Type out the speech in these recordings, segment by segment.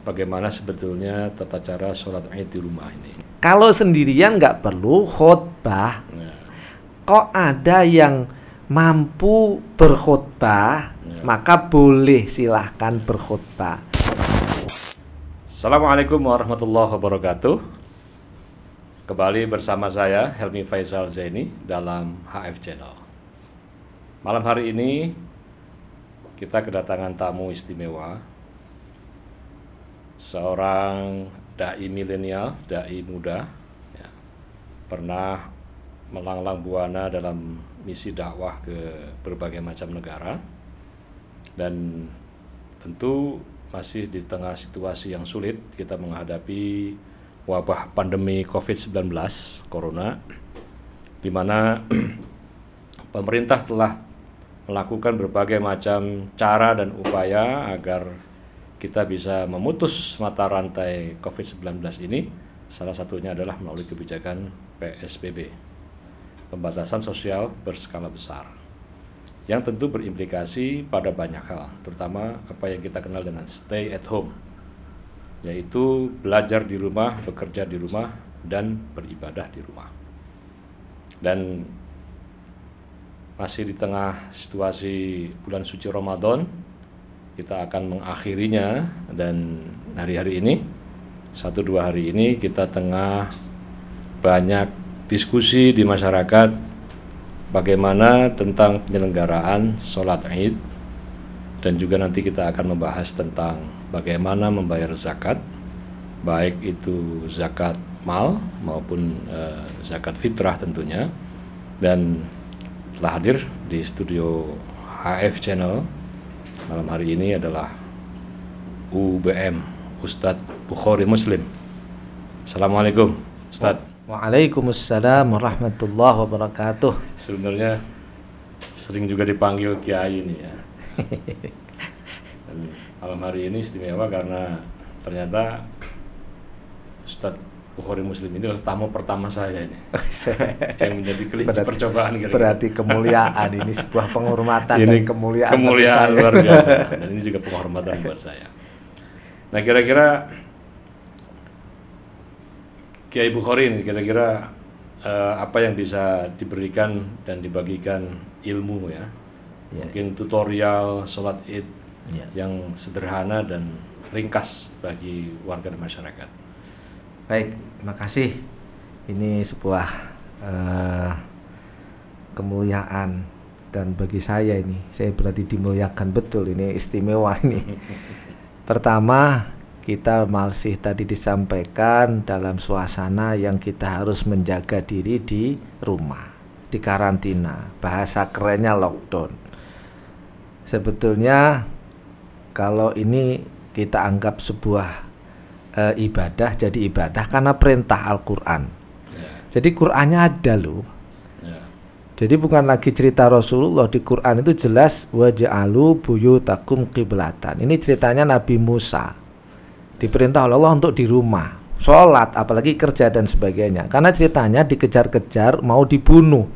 bagaimana sebetulnya tata cara sholat Id di rumah ini. Kalau sendirian nggak perlu khutbah. Kok ada yang mampu berkhutbah, maka boleh silahkan berkhutbah. Assalamualaikum warahmatullahi wabarakatuh. Kembali bersama saya Helmi Faisal Zaini dalam HF Channel. Malam hari ini kita kedatangan tamu istimewa, seorang dai milenial, dai muda, ya, pernah melanglang buana dalam misi dakwah ke berbagai macam negara, dan tentu masih di tengah situasi yang sulit kita menghadapi wabah pandemi COVID-19 Corona, di mana pemerintah telah melakukan berbagai macam cara dan upaya agar kita bisa memutus mata rantai COVID-19 ini. Salah satunya adalah melalui kebijakan PSBB, pembatasan sosial berskala besar, yang tentu berimplikasi pada banyak hal, terutama apa yang kita kenal dengan stay at home, yaitu belajar di rumah, bekerja di rumah, dan beribadah di rumah. Dan masih di tengah situasi bulan suci Ramadan, kita akan mengakhirinya, dan hari-hari ini, 1-2 hari ini kita tengah banyak diskusi di masyarakat bagaimana tentang penyelenggaraan sholat Id, dan juga nanti kita akan membahas tentang bagaimana membayar zakat, baik itu zakat mal maupun zakat fitrah tentunya. Dan telah hadir di studio HF Channel malam hari ini adalah UBM, Ustadz Bukhari Muslim. Assalamualaikum Ustadz. Waalaikumsalam warahmatullahi wabarakatuh. Sebenarnya sering juga dipanggil Kiai ini ya. Dan malam hari ini istimewa karena ternyata Ustadz Bukhari Muslim ini adalah tamu pertama saya ini. Yang menjadi kelinci percobaan kira-kira. Berarti kemuliaan ini sebuah penghormatan ini dan kemuliaan luar biasa. Dan ini juga penghormatan buat saya. Nah, kira-kira Kiai Bukhari ini kira-kira apa yang bisa diberikan dan dibagikan ilmu ya. Mungkin tutorial sholat Id yang sederhana dan ringkas bagi warga dan masyarakat. Baik, terima kasih. Ini sebuah kemuliaan, dan bagi saya ini, saya berarti dimuliakan betul, ini istimewa ini. Pertama, kita masih tadi disampaikan dalam suasana yang kita harus menjaga diri di rumah, di karantina, bahasa kerennya lockdown. Sebetulnya kalau ini kita anggap sebuah ibadah, jadi ibadah karena perintah Al-Quran. Jadi Qurannya ada loh. Jadi bukan lagi cerita Rasulullah, di Quran itu jelas waj'alu buyutakum qiblatan. Ini ceritanya Nabi Musa, diperintah oleh Allah untuk di rumah sholat, apalagi kerja dan sebagainya, karena ceritanya dikejar-kejar mau dibunuh.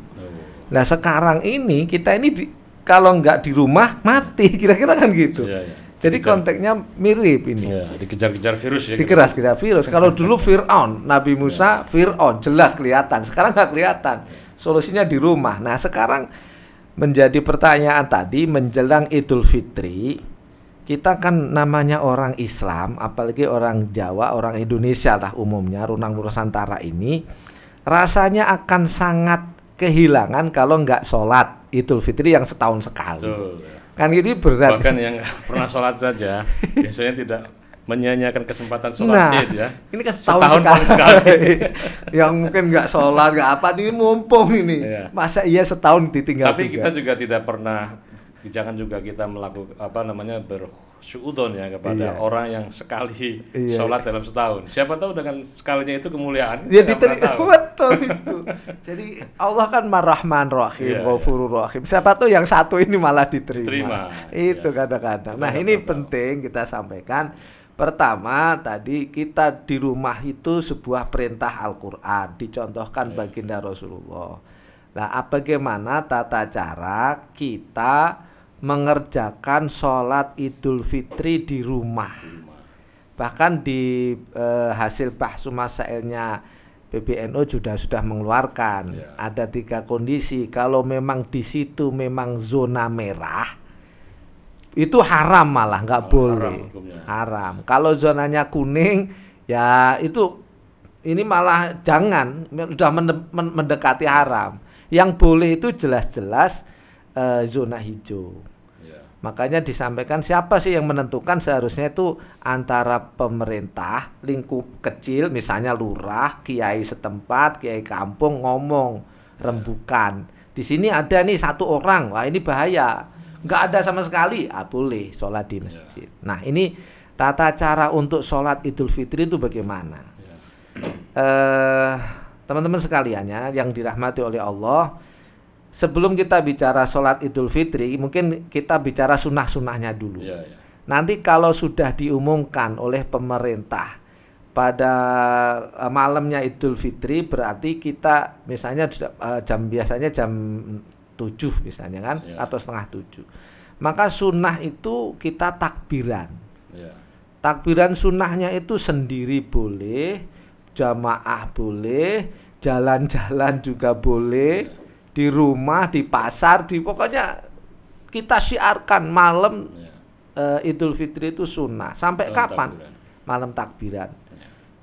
Nah sekarang ini kita ini kalau nggak di rumah mati, kira-kira kan gitu. Jadi konteksnya mirip ini. Dikejar-kejar virus ya. Dikejar-kejar virus. Kalau dulu Fir'aun, Nabi Musa, Fir'aun jelas kelihatan. Sekarang nggak kelihatan. Solusinya di rumah. Nah sekarang menjadi pertanyaan tadi menjelang Idul Fitri, kita kan namanya orang Islam, apalagi orang Jawa, orang Indonesia lah umumnya, Runang Nusantara ini, rasanya akan sangat kehilangan kalau nggak sholat Idul Fitri yang setahun sekali. Kan ini berat. Bahkan yang pernah sholat saja biasanya tidak menyanyiakan kesempatan sholat Id ya. Ini kan setahun sekali. Yang mungkin nggak sholat, nggak apa, ini mumpung ini. Masa iya setahun ditinggal. Tapi kita juga tidak pernah, jangan juga kita melakukan bersyuudon ya kepada orang yang sekali sholat dalam setahun. Siapa tahu dengan sekalinya itu kemuliaan. Ya diterima, betul itu. Jadi Allah kan Mar-Rahman Rahim, Ghafurur Rahim. Siapa tahu yang satu ini malah diterima. Itu kadang-kadang. Nah ini penting kita sampaikan. Pertama tadi kita di rumah itu sebuah perintah Al-Quran, dicontohkan baginda Rasulullah. Nah bagaimana tata cara kita mengerjakan sholat Idul Fitri di rumah. Bahkan di hasil bahsu masailnya PBNU sudah mengeluarkan ada 3 kondisi. Kalau memang di situ memang zona merah, itu haram, malah nggak boleh, haram. Kalau zonanya kuning, ya itu ini malah jangan, udah mendekati haram. Yang boleh itu jelas-jelas zona hijau. Makanya disampaikan siapa sih yang menentukan, seharusnya itu antara pemerintah, lingkup kecil, misalnya lurah, kiai setempat, kiai kampung ngomong, rembukan. Di sini ada nih 1 orang, wah ini bahaya. Nggak ada sama sekali, boleh sholat di masjid. Nah ini tata cara untuk sholat Idul Fitri itu bagaimana? Teman-teman sekalian ya, yang dirahmati oleh Allah, sebelum kita bicara sholat Idul Fitri, mungkin kita bicara sunnah-sunnahnya dulu. Nanti kalau sudah diumumkan oleh pemerintah pada malamnya Idul Fitri, berarti kita misalnya biasanya jam 7 misalnya kan, atau setengah 7. Maka sunnah itu kita takbiran. Takbiran sunnahnya itu sendiri boleh, jamaah boleh, jalan-jalan juga boleh. Di rumah, di pasar, pokoknya kita syiarkan malam Idul Fitri itu sunnah. Sampai kapan? Malam takbiran.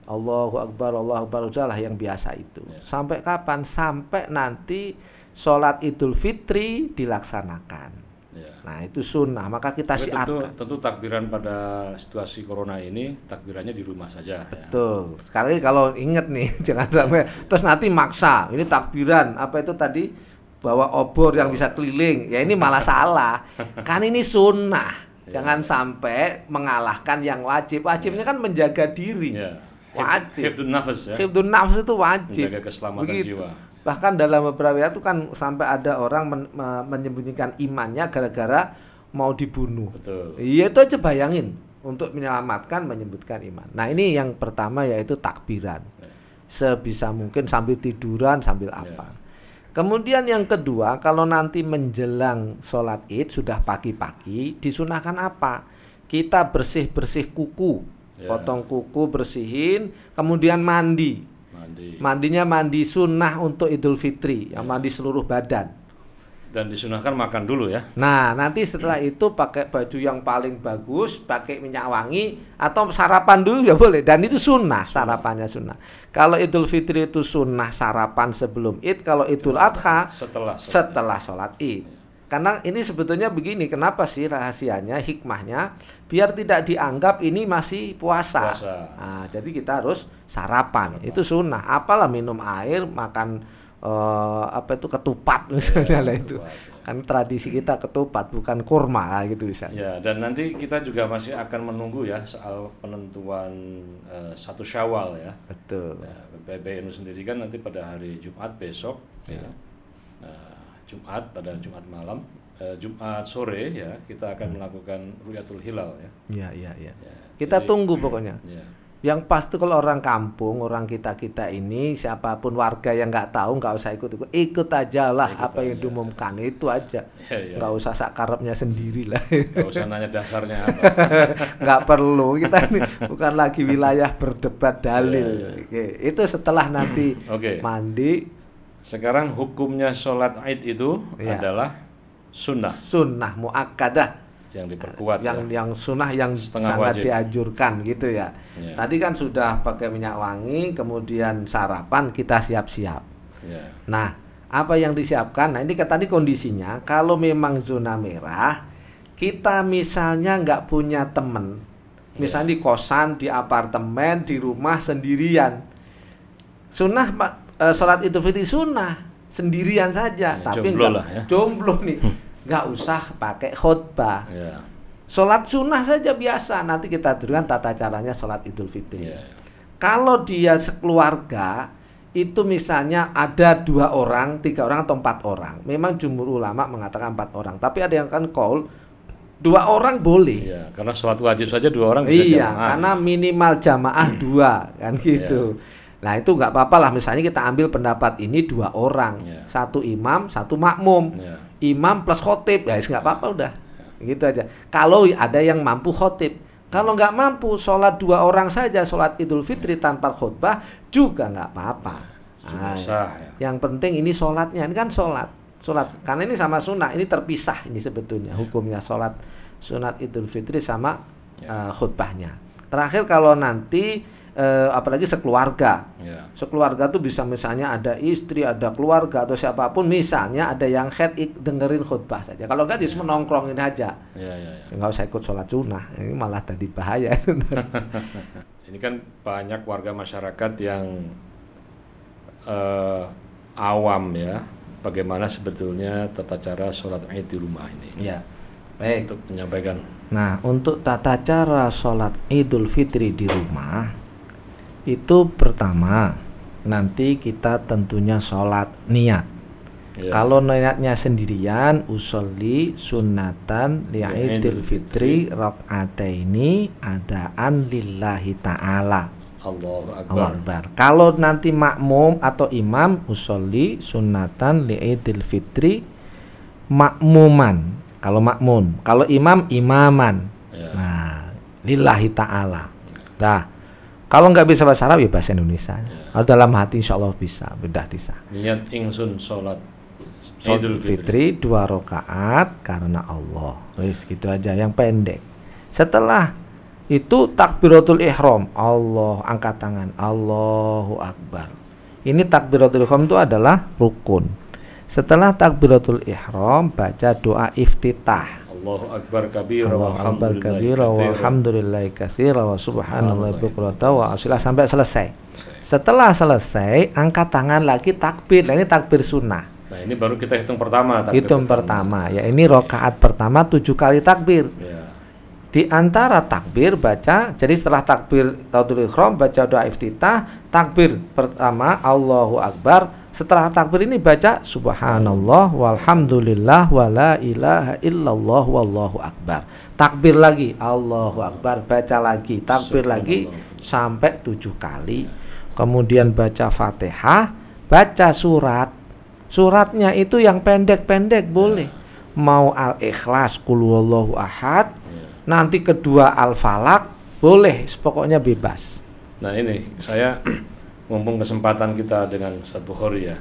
Allahu Akbar, udahlah yang biasa itu. Sampai kapan? Sampai nanti sholat Idul Fitri dilaksanakan. Nah itu sunnah, maka kita syiarkan. Tentu takbiran pada situasi corona ini, takbirannya di rumah saja. Betul. Sekali kalau inget nih, jangan sampai terus nanti maksa. Ini takbiran, apa itu tadi, bawa obor yang bisa keliling. Ya ini malah salah. Kan ini sunnah. Jangan sampai mengalahkan yang wajib. Wajibnya kan menjaga diri. Wajib. Hifdzun nafas ya. Hifdzun nafas itu wajib. Menjaga keselamatan jiwa. Bahkan dalam beberapa ayat itu kan sampai ada orang menyembunyikan imannya gara-gara mau dibunuh. Betul. Iya itu aja, bayangin, untuk menyelamatkan menyebutkan iman. Nah ini yang pertama, yaitu takbiran. Sebisa mungkin sambil tiduran, sambil apa. Kemudian yang kedua, kalau nanti menjelang sholat Id sudah pagi-pagi, disunahkan apa? Kita bersih-bersih kuku, potong kuku, bersihin, kemudian mandi. Mandinya mandi sunnah untuk Idul Fitri, yang mandi seluruh badan. Dan disunahkan makan dulu ya. Nah nanti setelah itu pakai baju yang paling bagus, pakai minyak wangi, atau sarapan dulu ya boleh. Dan itu sunnah, sarapannya sunnah. Kalau Idul Fitri itu sunnah sarapan sebelum Id. Kalau Idul Adha setelah sholat Id. Karena ini sebetulnya begini, kenapa sih rahasianya, hikmahnya, biar tidak dianggap ini masih puasa. Nah, jadi kita harus sarapan. Itu sunnah. Apalah minum air, makan apa itu ketupat misalnya lah itu. Kan tradisi kita ketupat, bukan kurma gitu misalnya. Ya, dan nanti kita juga masih akan menunggu ya soal penentuan 1 Syawal ya. Betul. Ya, PBNU sendiri kan nanti pada hari Jumat besok ya. Jumat, pada Jumat malam, Jumat sore ya, kita akan melakukan Ru'yatul Hilal ya. Iya. Kita tunggu pokoknya. Yang pasti kalau orang kampung, orang kita ini, siapapun warga yang nggak tahu, nggak usah ikut aja lah apa yang diumumkan, itu aja. Nggak usah sakarepnya sendiri lah. Nggak usah nanya dasarnya apa. Nggak perlu, kita ini bukan lagi wilayah berdebat dalil. Itu setelah nanti mandi. Sekarang hukumnya sholat Id itu adalah sunnah. Sunnah muakkadah. Yang diperkuat. Yang sunnah yang sangat wajib. Dianjurkan gitu ya. Tadi kan sudah pakai minyak wangi, kemudian sarapan, kita siap-siap. Nah, apa yang disiapkan? Nah ini tadi kondisinya, kalau memang zona merah, kita misalnya nggak punya temen, misalnya di kosan, di apartemen, di rumah sendirian. Sunnah Pak. Sholat Idul Fitri sunnah sendirian saja, tapi jomblo nih, nggak usah pakai khutbah. Sholat sunnah saja biasa. Nanti kita turunkan tata caranya sholat Idul Fitri. Kalau dia sekeluarga, itu misalnya ada 2 orang, 3 orang atau 4 orang. Memang jumhur ulama mengatakan 4 orang, tapi ada yang kan qaul 2 orang boleh. Karena sholat wajib saja 2 orang bisa jamaah. Karena minimal jamaah 2 kan gitu. Nah itu nggak apa-apa lah, misalnya kita ambil pendapat ini 2 orang, 1 imam, 1 makmum, imam plus khotib, guys nggak apa-apa udah, gitu aja. Kalau ada yang mampu khotib, Kalau nggak mampu sholat 2 orang saja, sholat Idul Fitri tanpa khutbah juga nggak apa-apa. Nah, yang penting ini sholatnya, ini kan sholat, karena ini sama sunnah, ini terpisah ini sebetulnya hukumnya sholat sunat Idul Fitri sama khutbahnya. Terakhir kalau nanti apalagi sekeluarga, sekeluarga tuh bisa misalnya ada istri, ada keluarga atau siapapun, misalnya ada yang head dengerin khutbah saja. Kalau enggak cuma nongkrongin aja, nggak usah ikut sholat sunnah. Ini malah tadi bahaya. Ini kan banyak warga masyarakat yang awam ya, bagaimana sebetulnya tata cara sholat Id di rumah ini. Ya, baik. Untuk menyampaikan. Nah, untuk tata cara sholat Idul Fitri di rumah itu pertama nanti kita tentunya sholat niat. Kalau niatnya sendirian, usolli sunnatan li'idil fitri rakaataini adaan lillahi ta'ala. Allahu Akbar. Kalau nanti makmum atau imam, usolli sunnatan li'idil fitri makmuman. Kalau makmum, kalau imam imaman. Nah, lillahi ta'ala. Dah. Kalau nggak bisa bahasa Arab ya bahasa Indonesia. Kalau dalam hati insya Allah bisa, bedah bisa. Niat ingsun sholat Idul Fitri 2 rakaat karena Allah. Wis gitu aja yang pendek. Setelah itu takbiratul ihram, Allah angkat tangan, Allahu Akbar. Ini takbiratul ihram itu adalah rukun. Setelah takbiratul ihram baca doa iftitah. Allahu Akbar kabira walhamdulillahi katsira wa subhanallahi bukrata wa asila sampai selesai. Setelah selesai angkat tangan lagi takbir. Nah, ini takbir sunnah. Nah, ini baru kita hitung pertama. Hitung pertama. Ya, ini rakaat pertama 7 kali takbir. Di antara takbir baca, jadi setelah takbir takbiratul ihram baca doa iftitah, takbir pertama Allahu Akbar. Setelah takbir ini baca subhanallah walhamdulillah wala ilaha illallah wallahu akbar. Takbir lagi Allahu Akbar, baca lagi, takbir lagi sampai 7 kali. Kemudian baca Fatihah, baca surat. Suratnya itu yang pendek-pendek boleh. Mau Al-Ikhlas, Qul huwallahu ahad, nanti kedua Al-Falaq, boleh, pokoknya bebas. Nah, ini saya mumpung kesempatan kita dengan Ustaz Bukhari ya.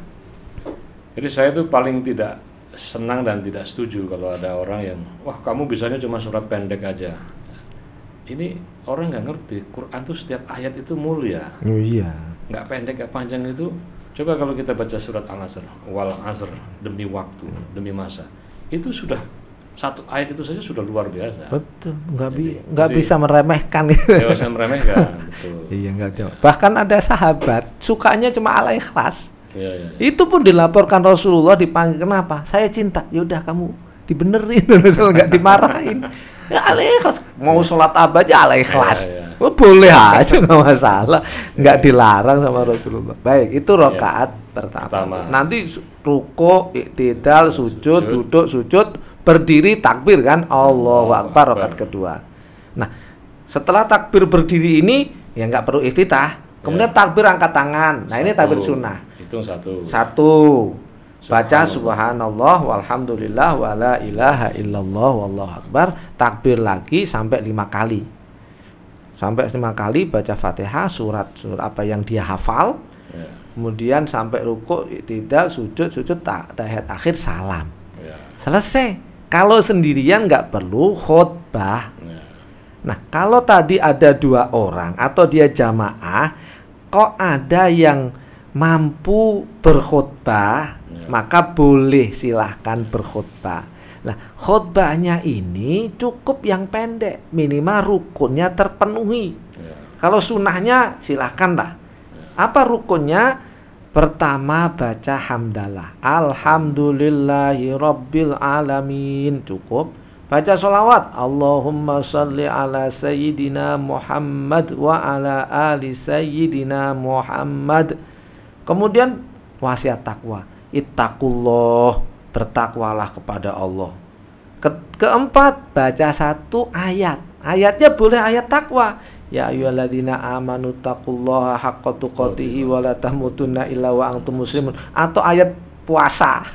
Jadi saya tuh paling tidak senang dan tidak setuju kalau ada orang yang, wah kamu bisanya cuma surat pendek aja. Ini orang nggak ngerti, Quran tuh setiap ayat itu mulia. Oh iya. Nggak pendek, nggak panjang itu. Coba kalau kita baca surat Al-Asr, wal asr, demi waktu, demi masa. Itu sudah satu ayat itu saja sudah luar biasa. Betul, nggak bisa meremehkan gitu. Nggak bisa meremehkan, betul. Iya nggak jauh. Bahkan ada sahabat sukanya cuma Al-Ikhlas. Ya. Itu pun dilaporkan Rasulullah, dipanggil, kenapa? Saya cinta. Yaudah kamu dibenerin, nggak dimarahin. Ya Al-Ikhlas, mau sholat apa aja Al-Ikhlas. Oh, boleh aja nggak masalah, nggak dilarang sama Rasulullah. Baik, itu rakaat pertama. Nanti ruko, iktidal, sujud, duduk, sujud, berdiri, takbir kan, Allahu Akbar rakaat kedua. Nah, setelah takbir berdiri ini ya nggak perlu iftitah. Kemudian takbir angkat tangan. Nah, ini takbir sunnah. Hitung satu. Baca subhanallah walhamdulillah wala ilaha illallah wallahu akbar. Takbir lagi sampai 5 kali. Sampai 5 kali baca Fatihah, surat apa yang dia hafal. Kemudian sampai ruku, iktidal, sujud, tahiyat akhir, salam. Selesai. Kalau sendirian nggak perlu khutbah. Nah, kalau tadi ada 2 orang atau dia jamaah, kok ada yang mampu berkhutbah, maka boleh silahkan berkhutbah. Nah, khutbahnya ini cukup yang pendek, minimal rukunnya terpenuhi. Kalau sunnahnya silahkan lah. Apa rukunnya? Pertama baca hamdalah, alhamdulillahi rabbil alamin, cukup. Baca sholawat, Allahumma salli ala sayyidina Muhammad wa ala ali sayyidina Muhammad. Kemudian wasiat takwa, ittaqullah, bertakwalah kepada Allah. Keempat, baca 1 ayat. Ayatnya boleh ayat takwa. Ya ayyuhalladzina amanu taqullaha haqqa tuqatih wa la tamutunna illa wa antum muslimun. Atau ayat puasa.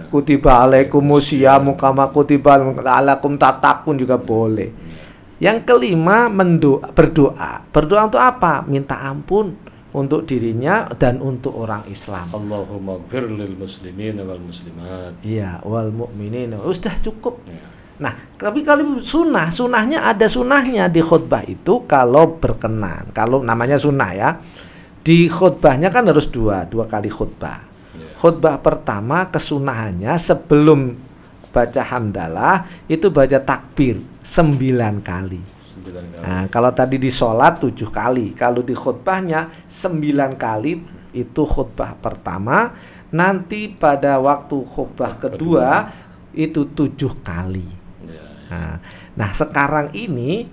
Kutiba alaikumus syiyamu kama kutiba alaikum tattaqun juga boleh. Yang kelima berdoa. Berdoa untuk apa? Minta ampun untuk dirinya dan untuk orang Islam. Allahumma ighfir lil muslimin wal muslimat. Iya, wal mu'minin. Sudah cukup. Ya. Nah, tapi kalau sunnahnya ada sunnahnya di khutbah itu kalau berkenan. Kalau namanya sunnah ya. Di khutbahnya kan harus dua kali khutbah. Ya. Khutbah pertama kesunahannya sebelum baca hamdalah itu baca takbir 9 kali. Nah, kalau tadi di sholat 7 kali, kalau di khutbahnya 9 kali itu khutbah pertama. Nanti pada waktu khutbah kedua itu 7 kali. Nah sekarang ini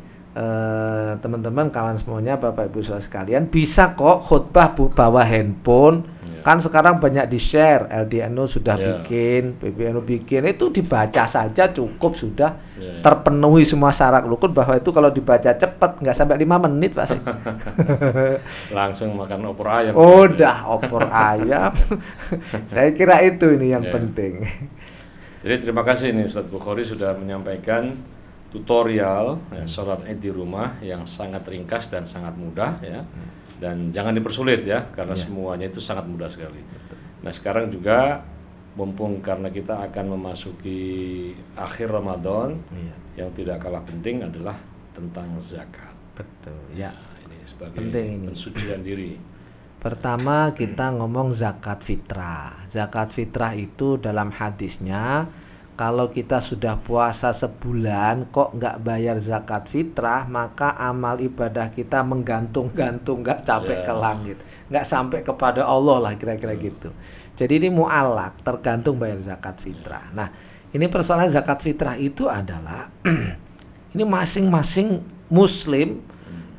teman-teman kawan semuanya, Bapak Ibu saudara sekalian, bisa kok khutbah bawa handphone. Kan sekarang banyak di share, LDNU sudah bikin, PBNU bikin, itu dibaca saja cukup sudah terpenuhi semua syarat rukun, bahwa itu kalau dibaca cepat nggak sampai 5 menit Pak. Langsung makan opor ayam. Udah opor ayam. Saya kira itu ini yang penting. Jadi terima kasih nih Ustadz Bukhari sudah menyampaikan tutorial sholat Id di rumah yang sangat ringkas dan sangat mudah ya. Dan jangan dipersulit ya, karena semuanya itu sangat mudah sekali. Betul. Nah sekarang juga mumpung karena kita akan memasuki akhir Ramadan, yang tidak kalah penting adalah tentang zakat. Betul. Ya. Ini sebagai pensucian diri. Pertama kita ngomong zakat fitrah. Zakat fitrah itu dalam hadisnya, kalau kita sudah puasa sebulan kok nggak bayar zakat fitrah, maka amal ibadah kita menggantung-gantung, nggak capek ke langit, nggak sampai kepada Allah lah, kira-kira gitu. Jadi ini mu'allak, tergantung bayar zakat fitrah. Nah ini persoalan zakat fitrah itu adalah ini masing-masing muslim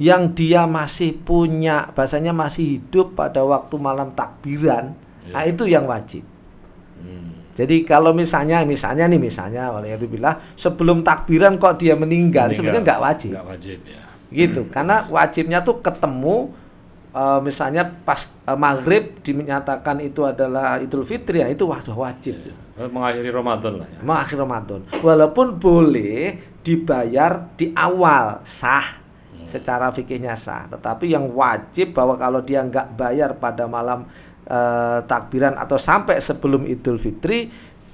yang dia masih punya, bahasanya masih hidup pada waktu malam takbiran, nah itu yang wajib. Jadi kalau misalnya waliyadzubillah sebelum takbiran kok dia meninggal sebenarnya nggak wajib. Nggak wajib ya. Gitu, karena wajibnya tuh ketemu misalnya pas maghrib dinyatakan itu adalah Idul Fitri, ya itu wajib. Mengakhiri Ramadan lah ya. Mengakhiri Ramadan. Walaupun boleh dibayar di awal sah, secara fikihnya sah. Tetapi yang wajib bahwa kalau dia nggak bayar pada malam takbiran atau sampai sebelum Idul Fitri,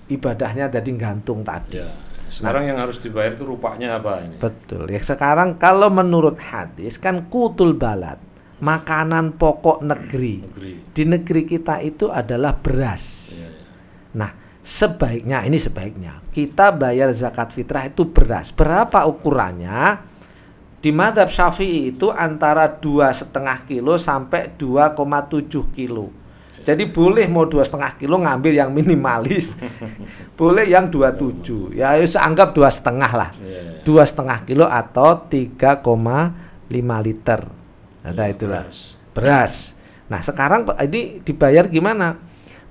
ibadahnya jadi gantung tadi. Ya. Sekarang yang harus dibayar itu rupanya apa ini? Betul. Ya sekarang kalau menurut hadis kan kutul balad, makanan pokok negeri. Di negeri kita itu adalah beras. Ya. Nah, sebaiknya kita bayar zakat fitrah itu beras. Berapa ukurannya? Di mazhab Syafi'i itu antara 2,5 kilo sampai 2,7 kilo. Jadi boleh mau 2,5 kilo ngambil yang minimalis, boleh yang 27. Ya anggap 2,5 lah, 2,5 kilo atau 3,5 liter. Ada itulah beras. Nah sekarang ini dibayar gimana?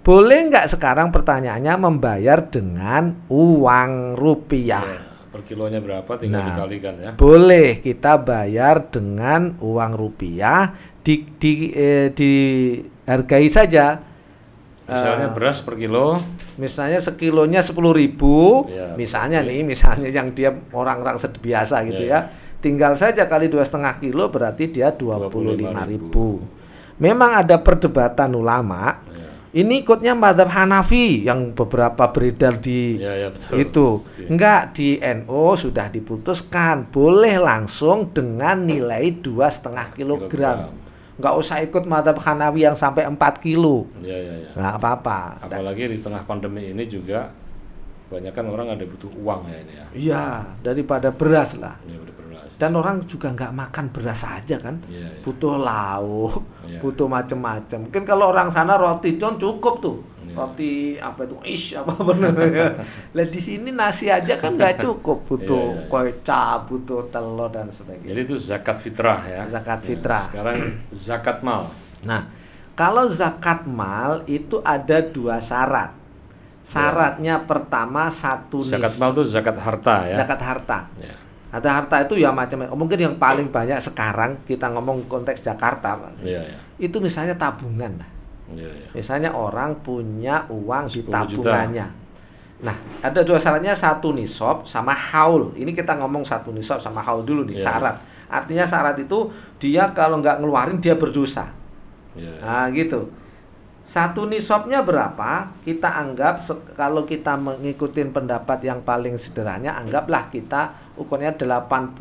Boleh nggak sekarang pertanyaannya membayar dengan uang rupiah? Per kilonya berapa tinggal dikalikan ya. Boleh kita bayar dengan uang rupiah, dihargai saja. Misalnya beras per kilo, misalnya sekilonya 10.000, misalnya yang dia orang-orang biasa gitu ya. Tinggal saja kali 2,5 kilo berarti dia 25.000. Memang ada perdebatan ulama. Ini ikutnya mazhab Hanafi yang beberapa beredar di itu. Enggak, di NU sudah diputuskan boleh langsung dengan nilai 2,5 kilogram. Enggak usah ikut mazhab Hanafi yang sampai 4 kilo. Enggak apa-apa. Apalagi di tengah pandemi ini juga banyak kan orang ada butuh uang ya ini ya. Iya, daripada beras lah. Beras. Dan orang juga nggak makan beras saja kan, butuh lauk, butuh macam-macam. Mungkin kalau orang sana roti con cukup tuh, roti apa itu apa namanya. Lah di sini nasi aja kan nggak cukup, butuh kecap, butuh telur dan sebagainya. Jadi itu zakat fitrah ya. Zakat fitrah. Sekarang zakat mal. Nah, kalau zakat mal itu ada 2 syarat. Syaratnya pertama zakat mal itu zakat harta ya. Zakat harta. Ada harta itu ya macam-macam. Mungkin yang paling banyak sekarang kita ngomong konteks Jakarta, itu misalnya tabungan lah. Misalnya orang punya uang di tabungannya. Nah, ada dua syaratnya, satu nisab sama haul. Ini kita ngomong satu nisab sama haul dulu nih, syarat. Artinya syarat itu dia kalau nggak ngeluarin dia berdosa. Nah, gitu. Satu nisabnya berapa? Kita anggap kalau kita mengikuti pendapat yang paling sederhana, anggaplah kita ukurnya 85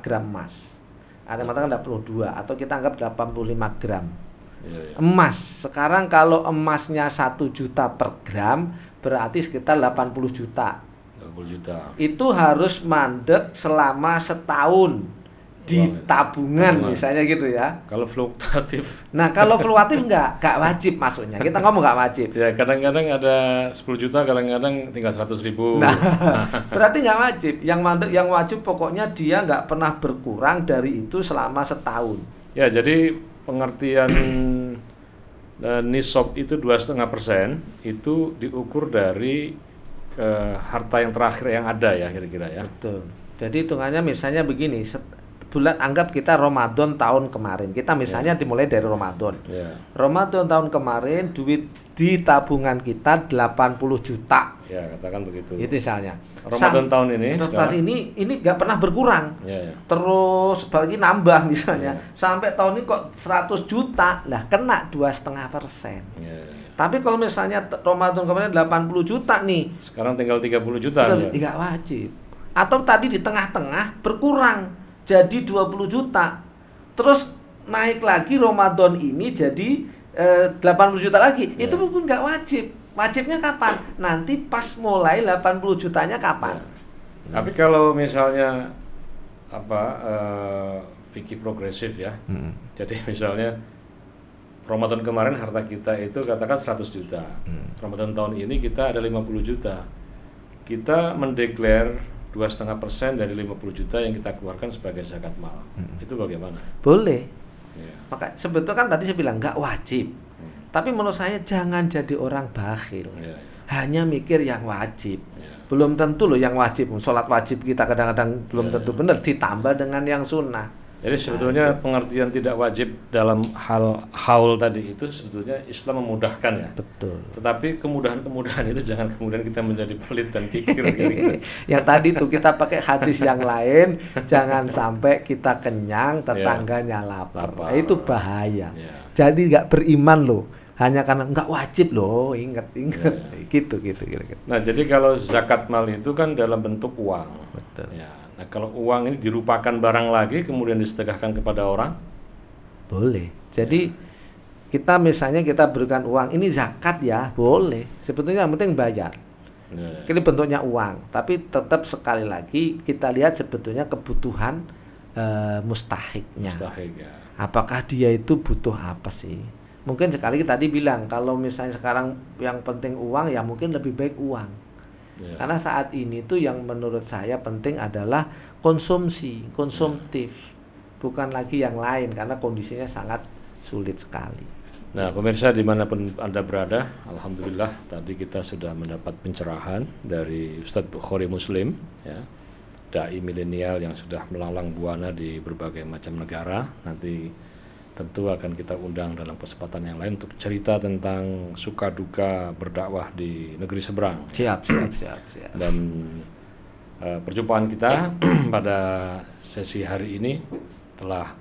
gram emas. Ada yang mengatakan 82 atau kita anggap 85 gram. Emas. Sekarang kalau emasnya 1 juta per gram, berarti sekitar 80 juta. 80 juta. Itu harus mandek selama setahun di tabungan misalnya gitu ya. Kalau fluktuatif. Nah, kalau fluktuatif nggak wajib masuknya. Kita ngomong nggak wajib. Ya, kadang-kadang ada 10 juta, kadang-kadang tinggal 100.000. Nah, berarti nggak wajib. Yang mandek, yang wajib pokoknya dia nggak pernah berkurang dari itu selama setahun. Ya, jadi pengertian nisab itu 2,5% itu diukur dari harta yang terakhir yang ada ya kira-kira ya. Betul. Jadi hitungannya misalnya begini, bulan anggap kita Ramadan tahun kemarin. Kita misalnya dimulai dari Ramadan. Ramadan tahun kemarin duit di tabungan kita 80 juta. Ya, katakan begitu. Itu misalnya. Ramadan tahun ini. Ini nggak pernah berkurang. Terus bagi nambah misalnya. Sampai tahun ini kok 100 juta. Lah kena 2,5%. Tapi kalau misalnya Ramadan kemarin 80 juta nih. Sekarang tinggal 30 juta. Nggak wajib. Atau tadi di tengah-tengah berkurang jadi 20 juta. Terus naik lagi Ramadan ini jadi 80 juta lagi. Itu pun nggak wajib. Wajibnya kapan? Nanti pas mulai 80 jutanya kapan? Tapi kalau misalnya fikih progresif ya. Jadi misalnya Ramadan kemarin harta kita itu katakan 100 juta. Ramadan tahun ini kita ada 50 juta. Kita mendeklar 2,5% dari 50 juta yang kita keluarkan sebagai zakat mal. Itu bagaimana? Boleh. Maka sebetulnya kan tadi saya bilang nggak wajib. Tapi menurut saya jangan jadi orang bakhil. Hanya mikir yang wajib. Belum tentu loh yang wajib. Sholat wajib kita kadang-kadang belum tentu benar. Ditambah dengan yang sunnah. Jadi sebetulnya pengertian tidak wajib dalam hal haul tadi itu sebetulnya Islam memudahkan ya. Betul. Tetapi kemudahan-kemudahan itu jangan kemudian kita menjadi pelit dan kikir. Yang tadi tuh kita pakai hadis yang lain, jangan sampai kita kenyang tetangganya lapar. Nah, itu bahaya. Jadi nggak beriman loh. Hanya karena nggak wajib loh, ingat gitu. Nah, jadi kalau zakat mal itu kan dalam bentuk uang. Betul. Nah, kalau uang ini dirupakan barang lagi kemudian disedekahkan kepada orang, boleh. Jadi kita misalnya kita berikan uang, ini zakat ya, boleh. Sebetulnya yang penting bayar. Ini bentuknya uang, tapi tetap sekali lagi kita lihat sebetulnya kebutuhan mustahiknya. Apakah dia itu butuh apa sih? Mungkin sekali tadi bilang kalau misalnya sekarang yang penting uang, ya mungkin lebih baik uang. Karena saat ini tuh yang menurut saya penting adalah konsumtif, bukan lagi yang lain karena kondisinya sangat sulit sekali. Nah, pemirsa dimanapun Anda berada, alhamdulillah tadi kita sudah mendapat pencerahan dari Ustadz Bukhari Muslim, ya, dai milenial yang sudah melanglang buana di berbagai macam negara. Nanti tentu akan kita undang dalam kesempatan yang lain untuk cerita tentang suka duka berdakwah di negeri seberang. Siap. Dan perjumpaan kita pada sesi hari ini telah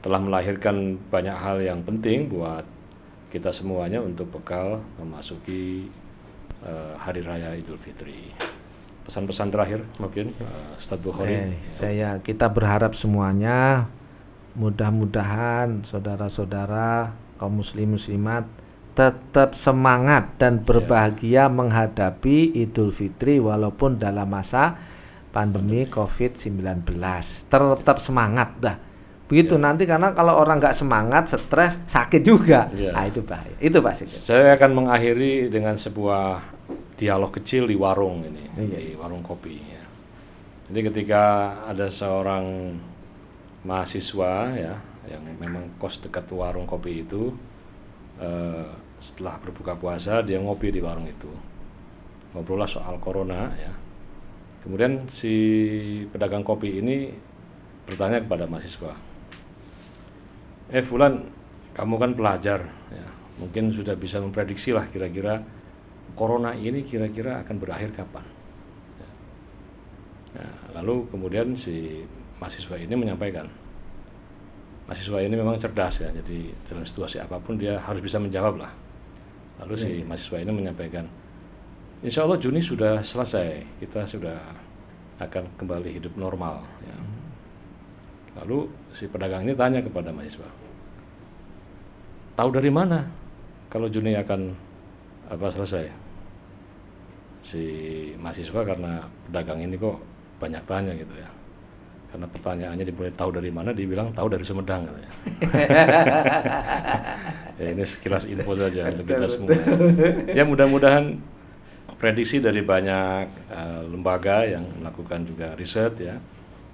melahirkan banyak hal yang penting buat kita semuanya untuk bekal memasuki Hari Raya Idul Fitri. Pesan-pesan terakhir mungkin Ustadz Bukhari. Kita berharap semuanya mudah-mudahan saudara-saudara kaum muslim muslimat tetap semangat dan berbahagia menghadapi Idul Fitri walaupun dalam masa pandemi COVID-19. Tetap semangat dah. Begitu nanti karena kalau orang nggak semangat, stres, sakit juga. Nah, itu bahaya. Itu pasti. Saya akan mengakhiri dengan sebuah dialog kecil di warung ini, di warung kopi ya. Jadi ketika ada seorang mahasiswa ya yang memang kos dekat warung kopi itu, setelah berbuka puasa dia ngopi di warung itu, ngobrollah soal corona ya. Kemudian si pedagang kopi ini bertanya kepada mahasiswa, Fulan, kamu kan pelajar ya, mungkin sudah bisa memprediksi lah kira-kira corona ini kira-kira akan berakhir kapan. Nah, lalu kemudian si mahasiswa ini menyampaikan, mahasiswa ini memang cerdas ya, jadi dalam situasi apapun dia harus bisa menjawab lah. Lalu si mahasiswa ini menyampaikan, insya Allah Juni sudah selesai, kita sudah akan kembali hidup normal ya. Lalu si pedagang ini tanya kepada mahasiswa, tahu dari mana kalau Juni akan selesai? Si mahasiswa karena pedagang ini kok banyak tanya gitu ya, karena pertanyaannya dimulai tahu dari mana, dia bilang tahu dari Sumedang katanya. Ya, ini sekilas info saja untuk kita semua. Ya mudah-mudahan prediksi dari banyak lembaga yang melakukan juga riset ya,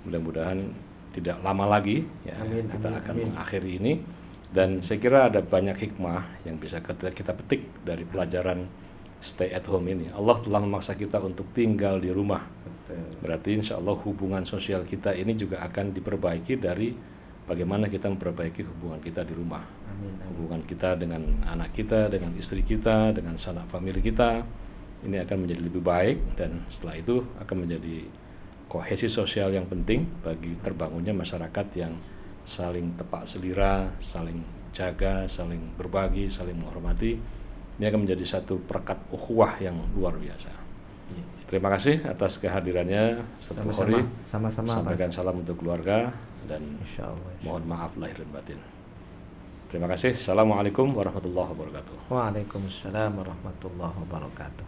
mudah-mudahan tidak lama lagi ya, kita akan mengakhiri ini. Dan saya kira ada banyak hikmah yang bisa kita petik dari pelajaran stay at home ini. Allah telah memaksa kita untuk tinggal di rumah. Berarti insya Allah hubungan sosial kita ini juga akan diperbaiki dari bagaimana kita memperbaiki hubungan kita di rumah. Hubungan kita dengan anak kita, dengan istri kita, dengan sanak famili kita, ini akan menjadi lebih baik, dan setelah itu akan menjadi kohesi sosial yang penting bagi terbangunnya masyarakat yang saling tepak selira, saling jaga, saling berbagi, saling menghormati. Ini akan menjadi satu perekat ukhuwah yang luar biasa. Terima kasih atas kehadirannya Ustaz Bukhari. Sama-sama. Sampaikan salam untuk keluarga dan Insyaallah. Mohon maaf lahir dan batin. Terima kasih. Assalamualaikum warahmatullahi wabarakatuh. Waalaikumsalam warahmatullahi wabarakatuh.